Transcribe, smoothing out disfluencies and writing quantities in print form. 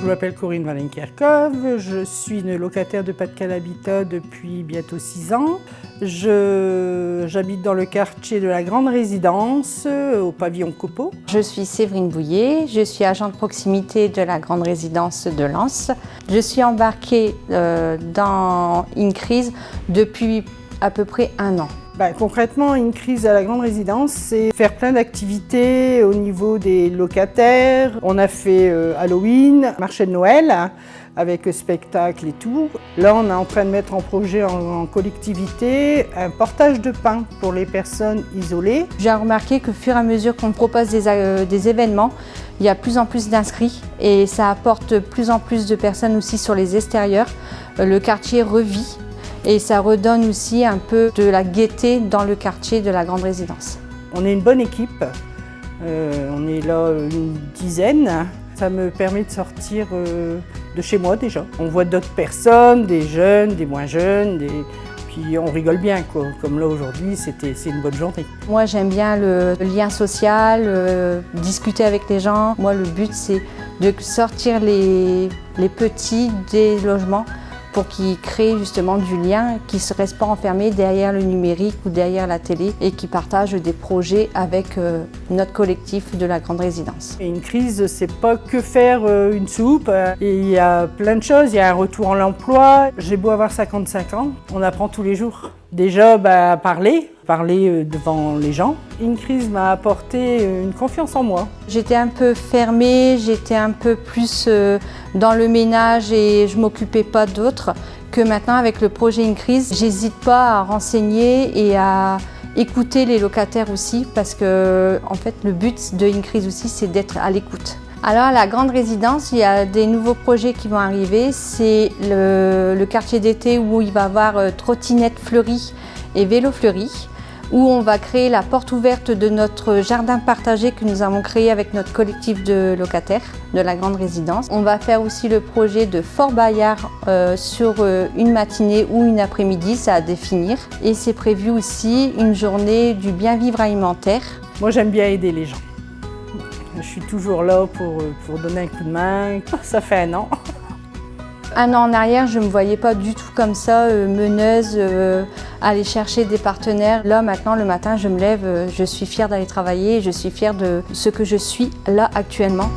m'appelle Corinne Valenkerkov, je suis une locataire de Pas-de-Calais Habitat depuis bientôt 6 ans. J'habite dans le quartier de la Grande Résidence, au pavillon Copeau. Je suis Séverine Bouillet, je suis agent de proximité de la Grande Résidence de Lens. Je suis embarquée dans InCrise depuis à peu près 1 an. Concrètement, InCrise à la Grande Résidence, c'est faire plein d'activités au niveau des locataires. On a fait Halloween, marché de Noël, avec spectacle et tout. Là, on est en train de mettre en projet en collectivité un portage de pain pour les personnes isolées. J'ai remarqué qu'au fur et à mesure qu'on propose des événements, il y a plus en plus d'inscrits et ça apporte plus en plus de personnes aussi sur les extérieurs. Le quartier revit. Et ça redonne aussi un peu de la gaieté dans le quartier de la Grande Résidence. On est une bonne équipe, on est là une dizaine. Ça me permet de sortir de chez moi déjà. On voit d'autres personnes, des jeunes, des moins jeunes, puis on rigole bien, quoi. Comme là aujourd'hui, c'est une bonne journée. Moi j'aime bien le lien social, discuter avec les gens. Moi le but c'est de sortir les petits des logements pour qu'ils créent justement du lien, qu'ils ne restent pas enfermés derrière le numérique ou derrière la télé et qu'ils partagent des projets avec notre collectif de la Grande Résidence. InCrise, c'est pas que faire une soupe, il y a plein de choses, il y a un retour en l'emploi. J'ai beau avoir 55 ans, on apprend tous les jours. Déjà, parler devant les gens. InCrise m'a apporté une confiance en moi. J'étais un peu fermée, j'étais un peu plus dans le ménage et je ne m'occupais pas d'autres. Que maintenant, avec le projet InCrise, j'hésite pas à renseigner et à écouter les locataires aussi parce que en fait, le but de InCrise aussi, c'est d'être à l'écoute. Alors à la Grande Résidence, il y a des nouveaux projets qui vont arriver. C'est le quartier d'été où il va y avoir trottinette fleurie et vélo fleuri, où on va créer la porte ouverte de notre jardin partagé que nous avons créé avec notre collectif de locataires de la Grande Résidence. On va faire aussi le projet de Fort Bayard sur une matinée ou une après-midi, ça à définir. Et c'est prévu aussi une journée du bien vivre alimentaire. Moi j'aime bien aider les gens. Je suis toujours là pour donner un coup de main. Ça fait 1 an. 1 an en arrière, je ne me voyais pas du tout comme ça, meneuse, aller chercher des partenaires. Là, maintenant, le matin, je me lève, je suis fière d'aller travailler, je suis fière de ce que je suis là actuellement.